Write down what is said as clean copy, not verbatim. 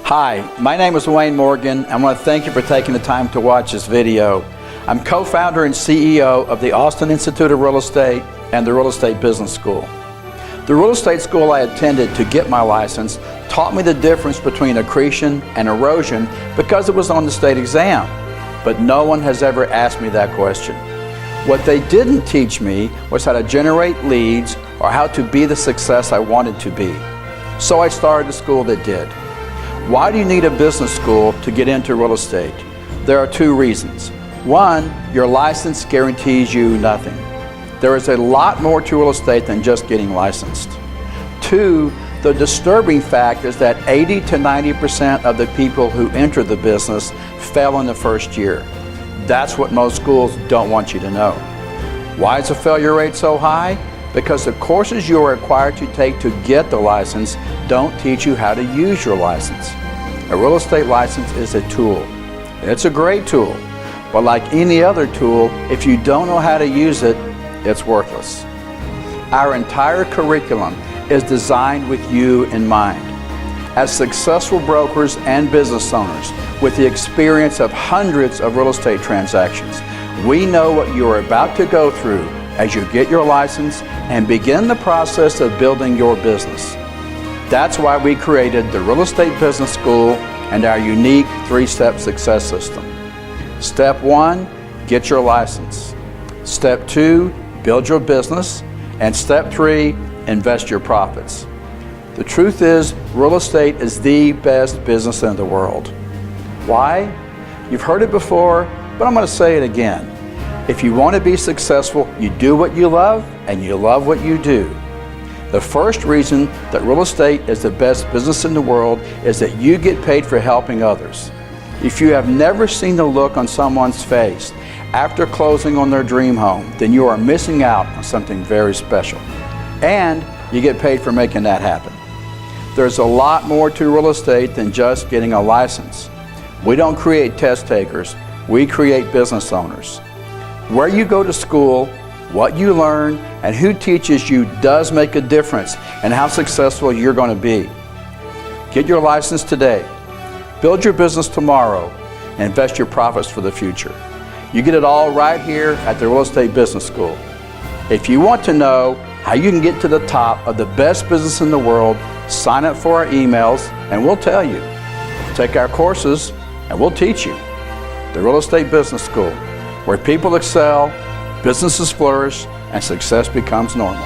Hi, my name is Wayne Morgan. I want to thank you for taking the time to watch this video. I'm co-founder and CEO of the Austin Institute of Real Estate and the Real Estate Business School. The real estate school I attended to get my license taught me the difference between accretion and erosion because it was on the state exam. But no one has ever asked me that question. What they didn't teach me was how to generate leads or how to be the success I wanted to be. So I started a school that did. Why do you need a business school to get into real estate? There are two reasons. One, your license guarantees you nothing. There is a lot more to real estate than just getting licensed. Two, the disturbing fact is that 80 to 90% of the people who enter the business fail in the first year. That's what most schools don't want you to know. Why is the failure rate so high? Because the courses you are required to take to get the license don't teach you how to use your license. A real estate license is a tool. It's a great tool, but like any other tool, if you don't know how to use it, it's worthless. Our entire curriculum is designed with you in mind. As successful brokers and business owners with the experience of hundreds of real estate transactions, we know what you are about to go through as you get your license and begin the process of building your business. That's why we created the Real Estate Business School and our unique three-step success system. Step 1, get your license. Step 2, build your business. And step 3, invest your profits. The truth is, real estate is the best business in the world. Why? You've heard it before, but I'm going to say it again. If you want to be successful, you do what you love, and you love what you do. The first reason that real estate is the best business in the world is that you get paid for helping others. If you have never seen the look on someone's face after closing on their dream home, then you are missing out on something very special. And you get paid for making that happen. There's a lot more to real estate than just getting a license. We don't create test takers, we create business owners. Where you go to school, what you learn, and who teaches you does make a difference in how successful you're going to be. Get your license today, build your business tomorrow, and invest your profits for the future. You get it all right here at the Real Estate Business School. If you want to know how you can get to the top of the best business in the world, sign up for our emails and we'll tell you. Take our courses and we'll teach you. The Real Estate Business School, where people excel, businesses flourish, and success becomes normal.